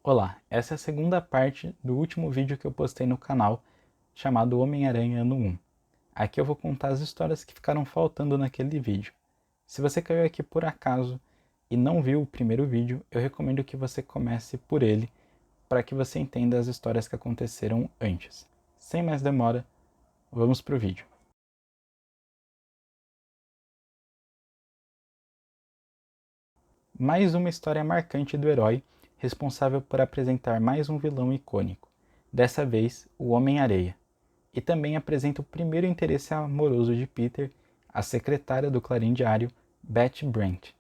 Olá, essa é a segunda parte do último vídeo que eu postei no canal, chamado Homem-Aranha Ano 1. Aqui eu vou contar as histórias que ficaram faltando naquele vídeo. Se você caiu aqui por acaso e não viu o primeiro vídeo, eu recomendo que você comece por ele, para que você entenda as histórias que aconteceram antes. Sem mais demora, vamos pro vídeo. Mais uma história marcante do herói, responsável por apresentar mais um vilão icônico, dessa vez o Homem-Areia. E também apresenta o primeiro interesse amoroso de Peter, a secretária do Clarim Diário, Betty Brant,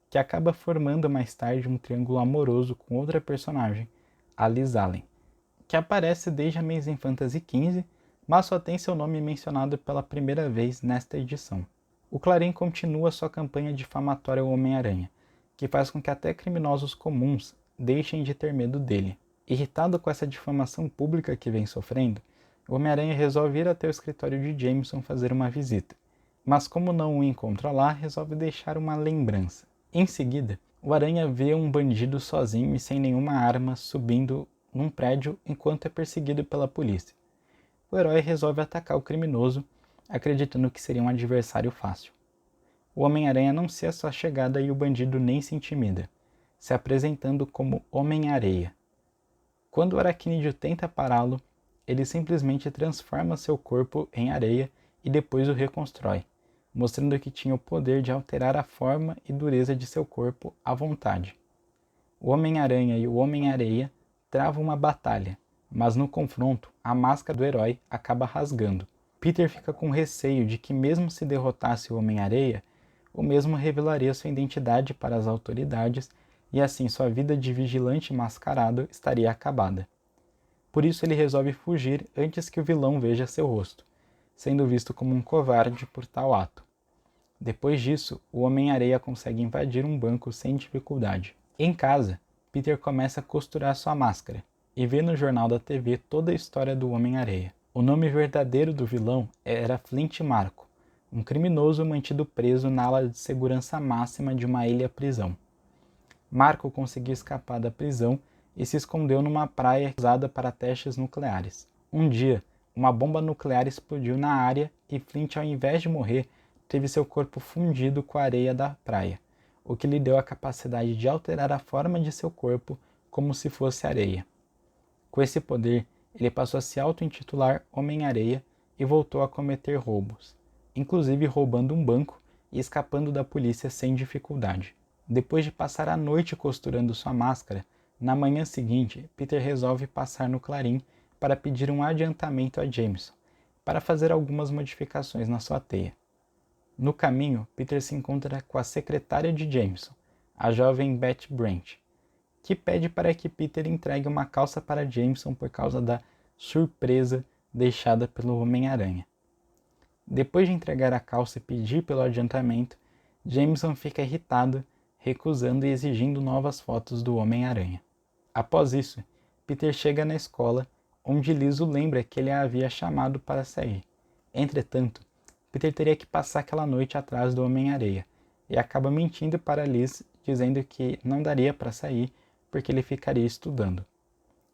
que acaba formando mais tarde um triângulo amoroso com outra personagem, a Liz Allen, que aparece desde Amazing Fantasy XV, mas só tem seu nome mencionado pela primeira vez nesta edição. O Clarim continua sua campanha difamatória ao Homem-Aranha, que faz com que até criminosos comuns deixem de ter medo dele. Irritado com essa difamação pública que vem sofrendo, o Homem-Aranha resolve ir até o escritório de Jameson fazer uma visita, mas como não o encontra lá, resolve deixar uma lembrança. Em seguida, o Aranha vê um bandido sozinho e sem nenhuma arma subindo num prédio enquanto é perseguido pela polícia. O herói resolve atacar o criminoso, acreditando que seria um adversário fácil. O Homem-Aranha anuncia sua chegada e o bandido nem se intimida, se apresentando como Homem-Areia. Quando o aracnídeo tenta pará-lo, ele simplesmente transforma seu corpo em areia e depois o reconstrói, mostrando que tinha o poder de alterar a forma e dureza de seu corpo à vontade. O Homem-Aranha e o Homem-Areia travam uma batalha, mas no confronto, a máscara do herói acaba rasgando. Peter fica com receio de que mesmo se derrotasse o Homem-Areia, o mesmo revelaria sua identidade para as autoridades e assim sua vida de vigilante mascarado estaria acabada. Por isso ele resolve fugir antes que o vilão veja seu rosto, sendo visto como um covarde por tal ato. Depois disso, o Homem-Areia consegue invadir um banco sem dificuldade. Em casa, Peter começa a costurar sua máscara e vê no jornal da TV toda a história do Homem-Areia. O nome verdadeiro do vilão era Flint Marko, um criminoso mantido preso na ala de segurança máxima de uma ilha-prisão. Marko conseguiu escapar da prisão e se escondeu numa praia usada para testes nucleares. Um dia, uma bomba nuclear explodiu na área e Flint, ao invés de morrer, teve seu corpo fundido com a areia da praia, o que lhe deu a capacidade de alterar a forma de seu corpo como se fosse areia. Com esse poder, ele passou a se auto-intitular Homem-Areia e voltou a cometer roubos, inclusive roubando um banco e escapando da polícia sem dificuldade. Depois de passar a noite costurando sua máscara, na manhã seguinte, Peter resolve passar no Clarim para pedir um adiantamento a Jameson, para fazer algumas modificações na sua teia. No caminho, Peter se encontra com a secretária de Jameson, a jovem Betty Brant, que pede para que Peter entregue uma calça para Jameson por causa da surpresa deixada pelo Homem-Aranha. Depois de entregar a calça e pedir pelo adiantamento, Jameson fica irritado, recusando e exigindo novas fotos do Homem-Aranha. Após isso, Peter chega na escola, onde Liz o lembra que ele a havia chamado para sair. Entretanto, Peter teria que passar aquela noite atrás do Homem-Areia, e acaba mentindo para Liz, dizendo que não daria para sair porque ele ficaria estudando.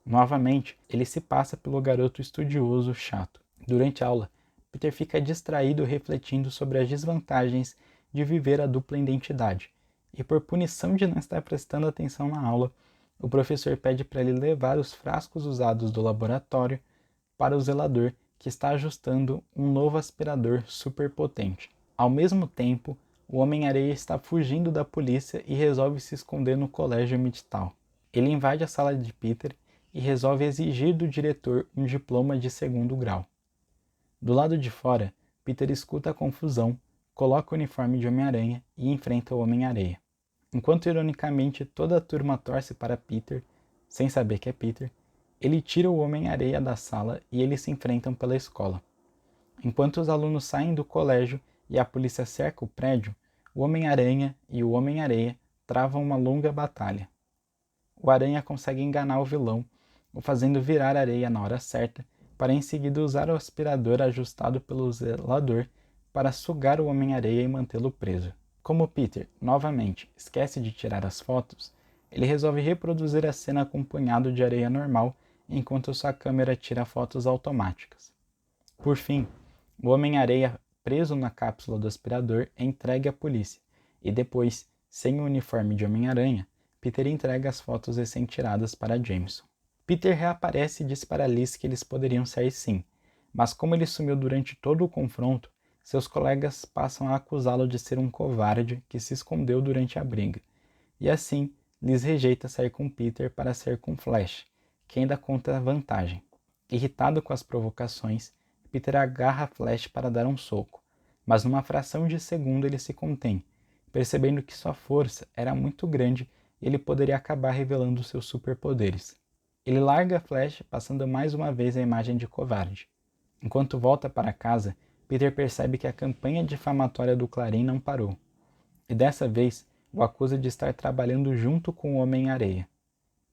Novamente, ele se passa pelo garoto estudioso chato. Durante a aula, Peter fica distraído refletindo sobre as desvantagens de viver a dupla identidade, e por punição de não estar prestando atenção na aula, o professor pede para ele levar os frascos usados do laboratório para o zelador, que está ajustando um novo aspirador superpotente. Ao mesmo tempo, o Homem-Areia está fugindo da polícia e resolve se esconder no colégio Midtown. Ele invade a sala de Peter e resolve exigir do diretor um diploma de 2º grau. Do lado de fora, Peter escuta a confusão, coloca o uniforme de Homem-Aranha e enfrenta o Homem-Areia. Enquanto ironicamente toda a turma torce para Peter, sem saber que é Peter, ele tira o Homem-Areia da sala e eles se enfrentam pela escola. Enquanto os alunos saem do colégio e a polícia cerca o prédio, o Homem-Aranha e o Homem-Areia travam uma longa batalha. O Aranha consegue enganar o vilão, o fazendo virar areia na hora certa, para em seguida usar o aspirador ajustado pelo zelador para sugar o Homem-Areia e mantê-lo preso. Como Peter, novamente, esquece de tirar as fotos, ele resolve reproduzir a cena com um punhado de areia normal, enquanto sua câmera tira fotos automáticas. Por fim, o Homem-Areia, preso na cápsula do aspirador, é entregue à polícia, e depois, sem o uniforme de Homem-Aranha, Peter entrega as fotos recém-tiradas para Jameson. Peter reaparece e diz para Liz que eles poderiam sair sim, mas como ele sumiu durante todo o confronto, seus colegas passam a acusá-lo de ser um covarde que se escondeu durante a briga, e assim, Liz rejeita sair com Peter para sair com Flash, que ainda conta vantagem. Irritado com as provocações, Peter agarra Flash para dar um soco, mas numa fração de segundo ele se contém, percebendo que sua força era muito grande e ele poderia acabar revelando seus superpoderes. Ele larga Flash, passando mais uma vez a imagem de covarde. Enquanto volta para casa, Peter percebe que a campanha difamatória do Clarim não parou, e dessa vez o acusa de estar trabalhando junto com o Homem-Areia.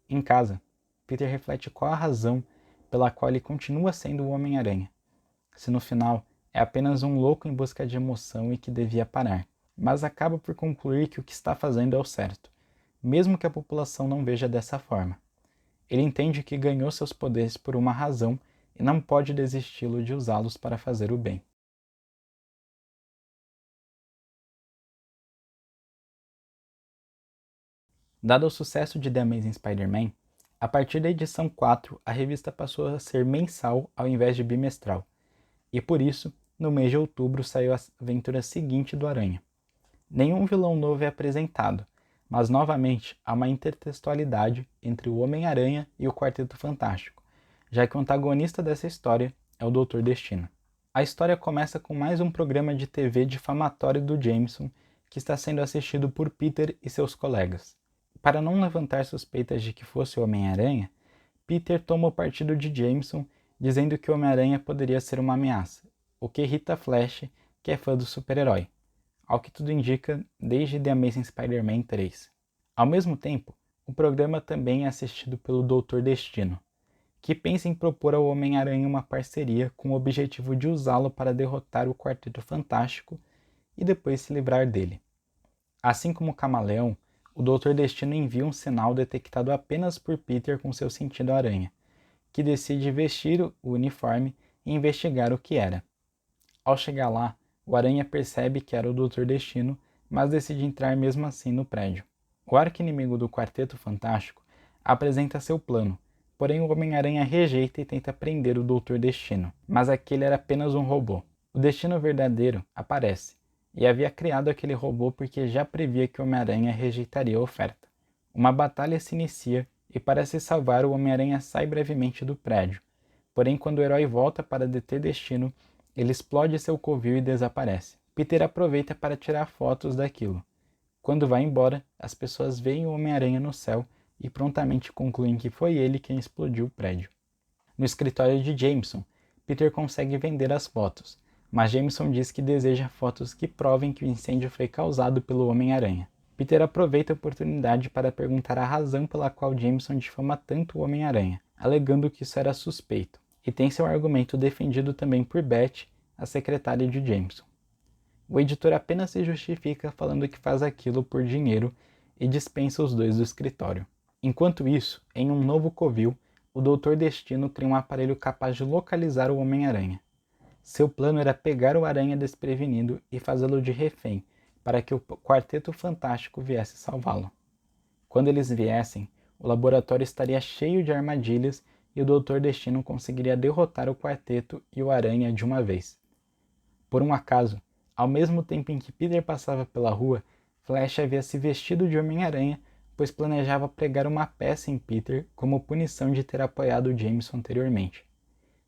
Em casa, Peter reflete qual a razão pela qual ele continua sendo o Homem-Aranha, se no final é apenas um louco em busca de emoção e que devia parar, mas acaba por concluir que o que está fazendo é o certo, mesmo que a população não veja dessa forma. Ele entende que ganhou seus poderes por uma razão e não pode desisti-lo de usá-los para fazer o bem. Dado o sucesso de The Amazing Spider-Man, a partir da edição 4, a revista passou a ser mensal ao invés de bimestral, e por isso, no mês de outubro saiu a aventura seguinte do Aranha. Nenhum vilão novo é apresentado, mas novamente há uma intertextualidade entre o Homem-Aranha e o Quarteto Fantástico, já que o antagonista dessa história é o Doutor Destino. A história começa com mais um programa de TV difamatório do Jameson, que está sendo assistido por Peter e seus colegas. Para não levantar suspeitas de que fosse o Homem-Aranha, Peter toma o partido de Jameson, dizendo que o Homem-Aranha poderia ser uma ameaça, o que irrita Flash, que é fã do super-herói, ao que tudo indica desde The Amazing Spider-Man 3. Ao mesmo tempo, o programa também é assistido pelo Doutor Destino, que pensa em propor ao Homem-Aranha uma parceria com o objetivo de usá-lo para derrotar o Quarteto Fantástico e depois se livrar dele. Assim como o Camaleão, o Doutor Destino envia um sinal detectado apenas por Peter com seu sentido aranha, que decide vestir o uniforme e investigar o que era. Ao chegar lá, o Aranha percebe que era o Doutor Destino, mas decide entrar mesmo assim no prédio. O arqui-inimigo do Quarteto Fantástico apresenta seu plano, porém o Homem-Aranha rejeita e tenta prender o Doutor Destino, mas aquele era apenas um robô. O Destino verdadeiro aparece, e havia criado aquele robô porque já previa que o Homem-Aranha rejeitaria a oferta. Uma batalha se inicia e para se salvar o Homem-Aranha sai brevemente do prédio, porém quando o herói volta para deter Destino, ele explode seu covil e desaparece. Peter aproveita para tirar fotos daquilo. Quando vai embora, as pessoas veem o Homem-Aranha no céu e prontamente concluem que foi ele quem explodiu o prédio. No escritório de Jameson, Peter consegue vender as fotos, mas Jameson diz que deseja fotos que provem que o incêndio foi causado pelo Homem-Aranha. Peter aproveita a oportunidade para perguntar a razão pela qual Jameson difama tanto o Homem-Aranha, alegando que isso era suspeito, e tem seu argumento defendido também por Beth, a secretária de Jameson. O editor apenas se justifica falando que faz aquilo por dinheiro e dispensa os dois do escritório. Enquanto isso, em um novo covil, o Doutor Destino cria um aparelho capaz de localizar o Homem-Aranha. Seu plano era pegar o Aranha desprevenido e fazê-lo de refém, para que o Quarteto Fantástico viesse salvá-lo. Quando eles viessem, o laboratório estaria cheio de armadilhas e o Doutor Destino conseguiria derrotar o Quarteto e o Aranha de uma vez. Por um acaso, ao mesmo tempo em que Peter passava pela rua, Flash havia se vestido de Homem-Aranha, pois planejava pregar uma peça em Peter como punição de ter apoiado Jameson anteriormente.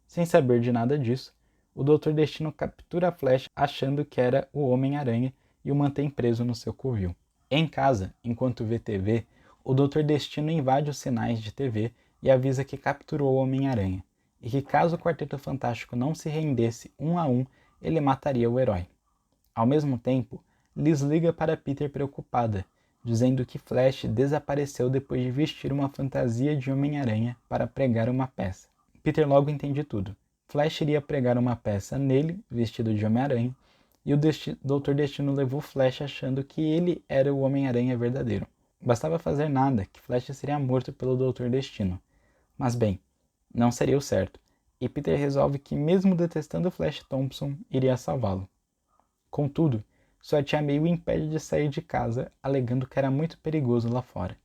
Sem saber de nada disso, o Doutor Destino captura Flash achando que era o Homem-Aranha e o mantém preso no seu covil. Em casa, enquanto vê TV, o Doutor Destino invade os sinais de TV e avisa que capturou o Homem-Aranha, e que caso o Quarteto Fantástico não se rendesse 1 a 1, ele mataria o herói. Ao mesmo tempo, Liz liga para Peter preocupada, dizendo que Flash desapareceu depois de vestir uma fantasia de Homem-Aranha para pregar uma peça. Peter logo entende tudo. Flash iria pregar uma peça nele, vestido de Homem-Aranha, e o Doutor Destino levou Flash achando que ele era o Homem-Aranha verdadeiro. Bastava fazer nada, que Flash seria morto pelo Doutor Destino. Mas bem, não seria o certo, e Peter resolve que mesmo detestando Flash Thompson, iria salvá-lo. Contudo, sua tia May o impede de sair de casa, alegando que era muito perigoso lá fora.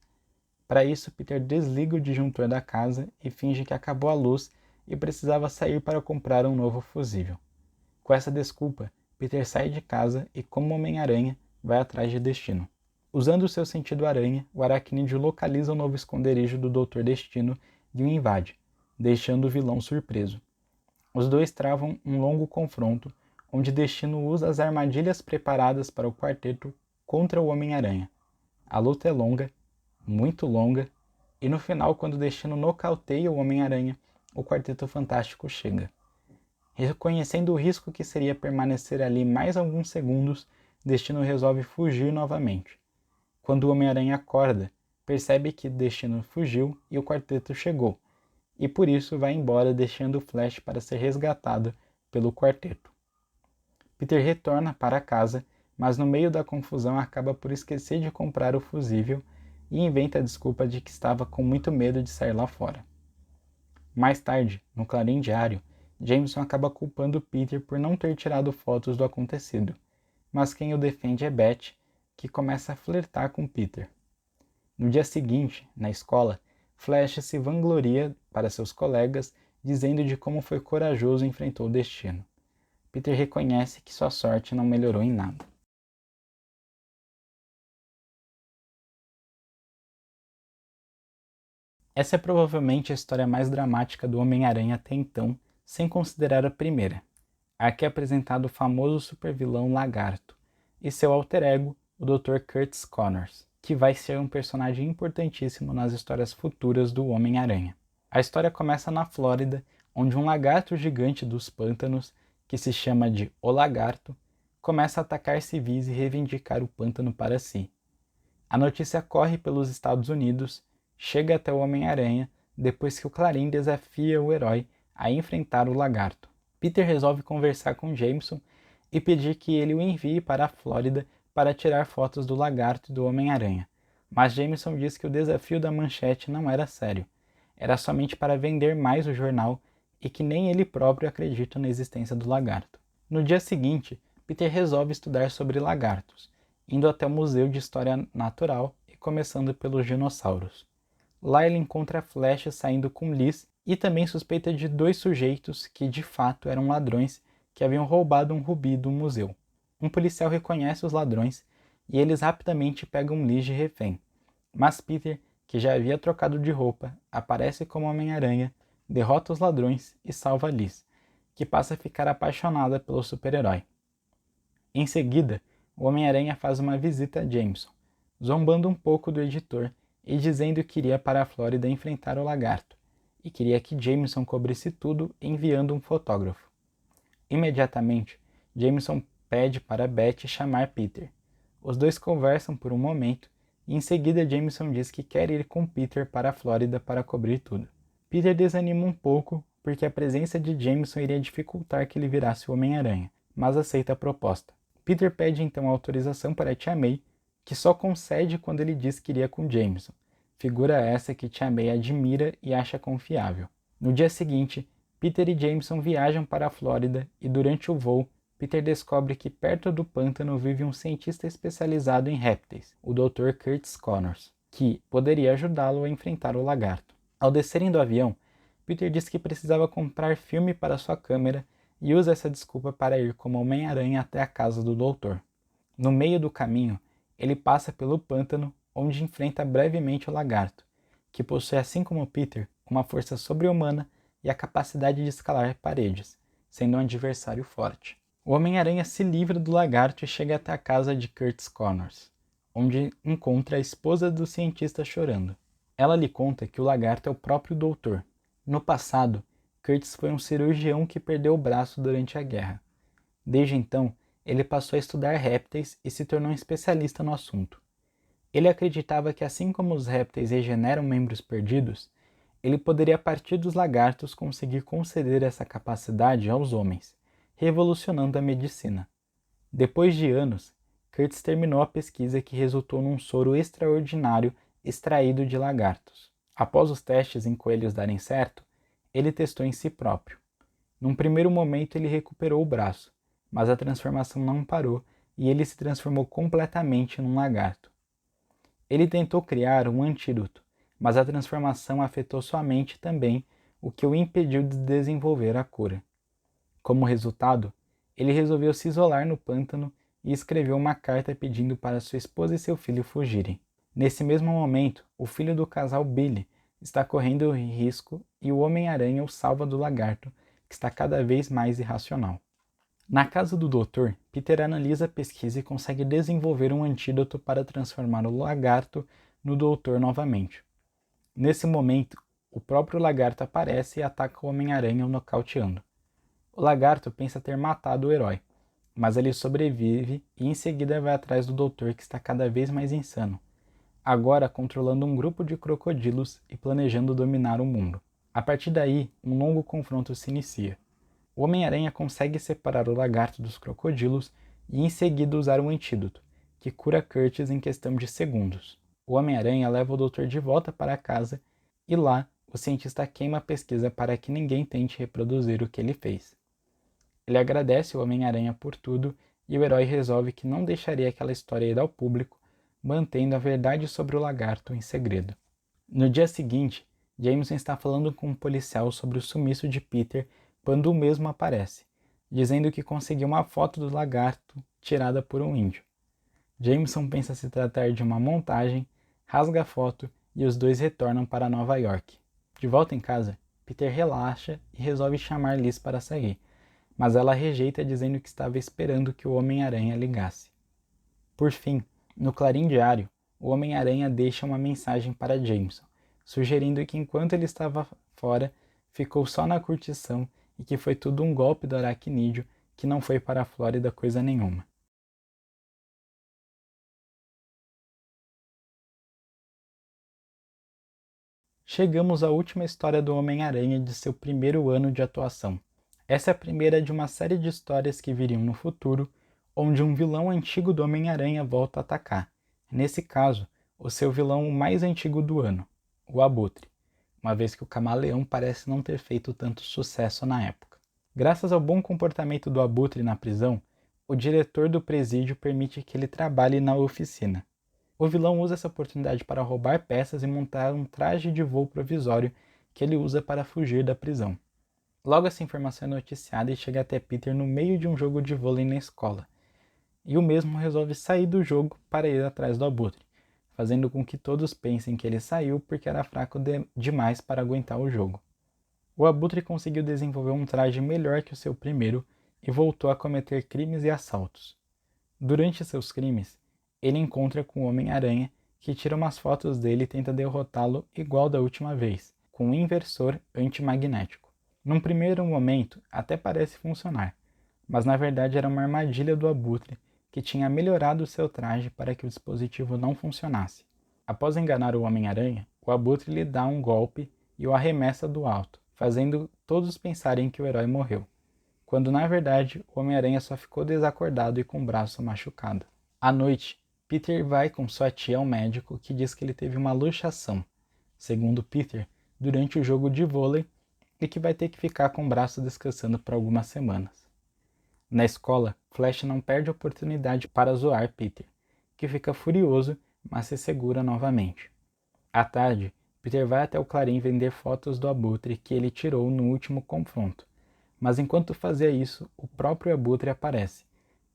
Para isso, Peter desliga o disjuntor da casa e finge que acabou a luz e precisava sair para comprar um novo fusível. Com essa desculpa, Peter sai de casa e, como Homem-Aranha, vai atrás de Destino. Usando o seu sentido aranha, o aracnídeo localiza o novo esconderijo do Doutor Destino e o invade, deixando o vilão surpreso. Os dois travam um longo confronto, onde Destino usa as armadilhas preparadas para o quarteto contra o Homem-Aranha. A luta é longa, muito longa, e no final, quando Destino nocauteia o Homem-Aranha, o Quarteto Fantástico chega. Reconhecendo o risco que seria permanecer ali mais alguns segundos, Destino resolve fugir novamente. Quando o Homem-Aranha acorda, percebe que Destino fugiu e o quarteto chegou, e por isso vai embora deixando o Flash para ser resgatado pelo quarteto. Peter retorna para casa, mas no meio da confusão acaba por esquecer de comprar o fusível e inventa a desculpa de que estava com muito medo de sair lá fora. Mais tarde, no Clarim Diário, Jameson acaba culpando Peter por não ter tirado fotos do acontecido, mas quem o defende é Beth, que começa a flertar com Peter. No dia seguinte, na escola, Flash se vangloria para seus colegas, dizendo de como foi corajoso e enfrentou o destino. Peter reconhece que sua sorte não melhorou em nada. Essa é provavelmente a história mais dramática do Homem-Aranha até então, sem considerar a primeira. Aqui é apresentado o famoso supervilão Lagarto, e seu alter ego, o Dr. Curtis Connors, que vai ser um personagem importantíssimo nas histórias futuras do Homem-Aranha. A história começa na Flórida, onde um lagarto gigante dos pântanos, que se chama de O Lagarto, começa a atacar civis e reivindicar o pântano para si. A notícia corre pelos Estados Unidos, chega até o Homem-Aranha, depois que o Clarim desafia o herói a enfrentar o lagarto. Peter resolve conversar com Jameson e pedir que ele o envie para a Flórida para tirar fotos do lagarto e do Homem-Aranha, mas Jameson diz que o desafio da manchete não era sério, era somente para vender mais o jornal e que nem ele próprio acredita na existência do lagarto. No dia seguinte, Peter resolve estudar sobre lagartos, indo até o Museu de História Natural e começando pelos dinossauros. Lá ele encontra Flash saindo com Liz e também suspeita de dois sujeitos que de fato eram ladrões que haviam roubado um rubi do museu. Um policial reconhece os ladrões e eles rapidamente pegam Liz de refém. Mas Peter, que já havia trocado de roupa, aparece como Homem-Aranha, derrota os ladrões e salva Liz, que passa a ficar apaixonada pelo super-herói. Em seguida, o Homem-Aranha faz uma visita a Jameson, zombando um pouco do editor e dizendo que iria para a Flórida enfrentar o lagarto, e queria que Jameson cobrisse tudo enviando um fotógrafo. Imediatamente, Jameson pede para Beth chamar Peter. Os dois conversam por um momento e em seguida Jameson diz que quer ir com Peter para a Flórida para cobrir tudo. Peter desanima um pouco porque a presença de Jameson iria dificultar que ele virasse o Homem-Aranha, mas aceita a proposta. Peter pede então autorização para Tia May, que só concede quando ele diz que iria com Jameson, figura essa que Tia May admira e acha confiável. No dia seguinte, Peter e Jameson viajam para a Flórida e durante o voo, Peter descobre que perto do pântano vive um cientista especializado em répteis, o Dr. Curtis Connors, que poderia ajudá-lo a enfrentar o lagarto. Ao descerem do avião, Peter diz que precisava comprar filme para sua câmera e usa essa desculpa para ir como Homem-Aranha até a casa do doutor. No meio do caminho, ele passa pelo pântano, onde enfrenta brevemente o lagarto, que possui, assim como Peter, uma força sobre-humana e a capacidade de escalar paredes, sendo um adversário forte. O Homem-Aranha se livra do lagarto e chega até a casa de Curtis Connors, onde encontra a esposa do cientista chorando. Ela lhe conta que o lagarto é o próprio doutor. No passado, Curtis foi um cirurgião que perdeu o braço durante a guerra. Desde então, ele passou a estudar répteis e se tornou um especialista no assunto. Ele acreditava que assim como os répteis regeneram membros perdidos, ele poderia a partir dos lagartos conseguir conceder essa capacidade aos homens, revolucionando a medicina. Depois de anos, Curtis terminou a pesquisa que resultou num soro extraordinário extraído de lagartos. Após os testes em coelhos darem certo, ele testou em si próprio. Num primeiro momento ele recuperou o braço, mas a transformação não parou e ele se transformou completamente num lagarto. Ele tentou criar um antídoto, mas a transformação afetou sua mente também, o que o impediu de desenvolver a cura. Como resultado, ele resolveu se isolar no pântano e escreveu uma carta pedindo para sua esposa e seu filho fugirem. Nesse mesmo momento, o filho do casal Billy está correndo risco e o Homem-Aranha o salva do lagarto, que está cada vez mais irracional. Na casa do doutor, Peter analisa a pesquisa e consegue desenvolver um antídoto para transformar o lagarto no doutor novamente. Nesse momento, o próprio lagarto aparece e ataca o Homem-Aranha, o nocauteando. O lagarto pensa ter matado o herói, mas ele sobrevive e em seguida vai atrás do doutor, que está cada vez mais insano, agora controlando um grupo de crocodilos e planejando dominar o mundo. A partir daí, um longo confronto se inicia. O Homem-Aranha consegue separar o lagarto dos crocodilos e em seguida usar um antídoto, que cura Curtis em questão de segundos. O Homem-Aranha leva o doutor de volta para casa e lá o cientista queima a pesquisa para que ninguém tente reproduzir o que ele fez. Ele agradece o Homem-Aranha por tudo e o herói resolve que não deixaria aquela história ir ao público, mantendo a verdade sobre o lagarto em segredo. No dia seguinte, Jameson está falando com um policial sobre o sumiço de Peter quando o mesmo aparece, dizendo que conseguiu uma foto do lagarto tirada por um índio. Jameson pensa se tratar de uma montagem, rasga a foto e os dois retornam para Nova York. De volta em casa, Peter relaxa e resolve chamar Liz para sair, mas ela rejeita dizendo que estava esperando que o Homem-Aranha ligasse. Por fim, no Clarim Diário, o Homem-Aranha deixa uma mensagem para Jameson, sugerindo que enquanto ele estava fora, ficou só na curtição e que foi tudo um golpe do aracnídeo, que não foi para a Flórida coisa nenhuma. Chegamos à última história do Homem-Aranha de seu primeiro ano de atuação. Essa é a primeira de uma série de histórias que viriam no futuro, onde um vilão antigo do Homem-Aranha volta a atacar. Nesse caso, o seu vilão mais antigo do ano, o Abutre, uma vez que o Camaleão parece não ter feito tanto sucesso na época. Graças ao bom comportamento do Abutre na prisão, o diretor do presídio permite que ele trabalhe na oficina. O vilão usa essa oportunidade para roubar peças e montar um traje de voo provisório que ele usa para fugir da prisão. Logo essa informação é noticiada e chega até Peter no meio de um jogo de vôlei na escola, e o mesmo resolve sair do jogo para ir atrás do Abutre, fazendo com que todos pensem que ele saiu porque era fraco demais para aguentar o jogo. O Abutre conseguiu desenvolver um traje melhor que o seu primeiro e voltou a cometer crimes e assaltos. Durante seus crimes, ele encontra com o Homem-Aranha, que tira umas fotos dele e tenta derrotá-lo igual da última vez, com um inversor antimagnético. Num primeiro momento, até parece funcionar, mas na verdade era uma armadilha do Abutre, que tinha melhorado seu traje para que o dispositivo não funcionasse. Após enganar o Homem-Aranha, o Abutre lhe dá um golpe e o arremessa do alto, fazendo todos pensarem que o herói morreu, quando na verdade o Homem-Aranha só ficou desacordado e com o braço machucado. À noite, Peter vai com sua tia ao médico, que diz que ele teve uma luxação, segundo Peter, durante o jogo de vôlei, e que vai ter que ficar com o braço descansando por algumas semanas. Na escola, Flash não perde a oportunidade para zoar Peter, que fica furioso, mas se segura novamente. À tarde, Peter vai até o Clarim vender fotos do Abutre que ele tirou no último confronto, mas enquanto fazia isso, o próprio Abutre aparece,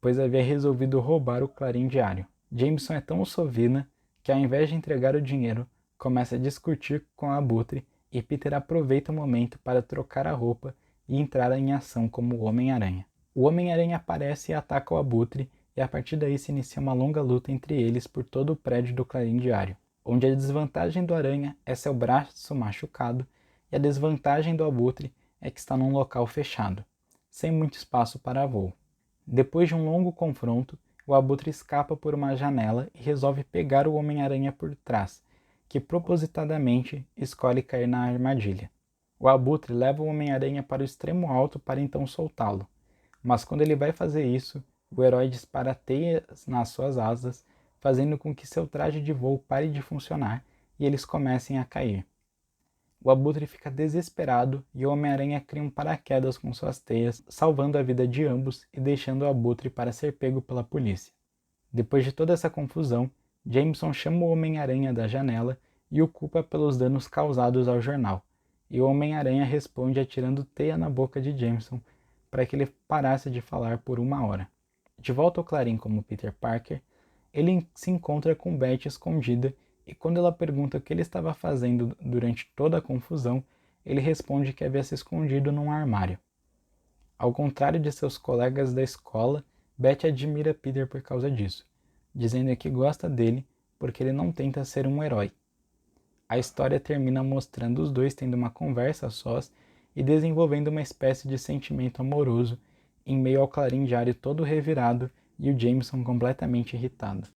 pois havia resolvido roubar o Clarim Diário. Jameson é tão sovina que, ao invés de entregar o dinheiro, começa a discutir com o Abutre e Peter aproveita o momento para trocar a roupa e entrar em ação como o Homem-Aranha. O Homem-Aranha aparece e ataca o Abutre, e a partir daí se inicia uma longa luta entre eles por todo o prédio do Clarim Diário, onde a desvantagem do Aranha é seu braço machucado e a desvantagem do Abutre é que está num local fechado, sem muito espaço para voo. Depois de um longo confronto, o Abutre escapa por uma janela e resolve pegar o Homem-Aranha por trás, que propositadamente escolhe cair na armadilha. O Abutre leva o Homem-Aranha para o extremo alto para então soltá-lo, mas quando ele vai fazer isso, o herói dispara teias nas suas asas, fazendo com que seu traje de voo pare de funcionar e eles comecem a cair. O Abutre fica desesperado e o Homem-Aranha cria um paraquedas com suas teias, salvando a vida de ambos e deixando o Abutre para ser pego pela polícia. Depois de toda essa confusão, Jameson chama o Homem-Aranha da janela e o culpa pelos danos causados ao jornal, e o Homem-Aranha responde atirando teia na boca de Jameson para que ele parasse de falar por 1 hora. De volta ao Clarim como Peter Parker, ele se encontra com Betty escondida e quando ela pergunta o que ele estava fazendo durante toda a confusão, ele responde que havia se escondido num armário. Ao contrário de seus colegas da escola, Betty admira Peter por causa disso, dizendo que gosta dele porque ele não tenta ser um herói. A história termina mostrando os dois tendo uma conversa a sós e desenvolvendo uma espécie de sentimento amoroso em meio ao Clarim Diário todo revirado e o Jameson completamente irritado.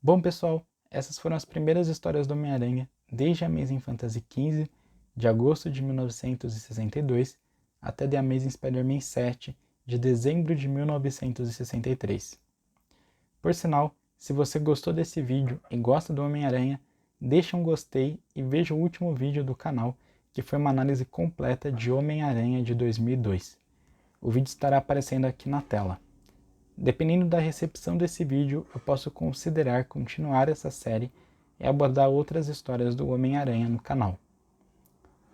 Bom pessoal, essas foram as primeiras histórias do Homem-Aranha desde Amazing Fantasy XV, de agosto de 1962, até The Amazing Spider-Man 7, de dezembro de 1963. Por sinal, se você gostou desse vídeo e gosta do Homem-Aranha, deixa um gostei e veja o último vídeo do canal, que foi uma análise completa de Homem-Aranha de 2002. O vídeo estará aparecendo aqui na tela. Dependendo da recepção desse vídeo, eu posso considerar continuar essa série e abordar outras histórias do Homem-Aranha no canal.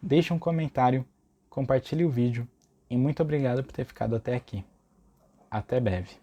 Deixe um comentário, compartilhe o vídeo e muito obrigado por ter ficado até aqui. Até breve.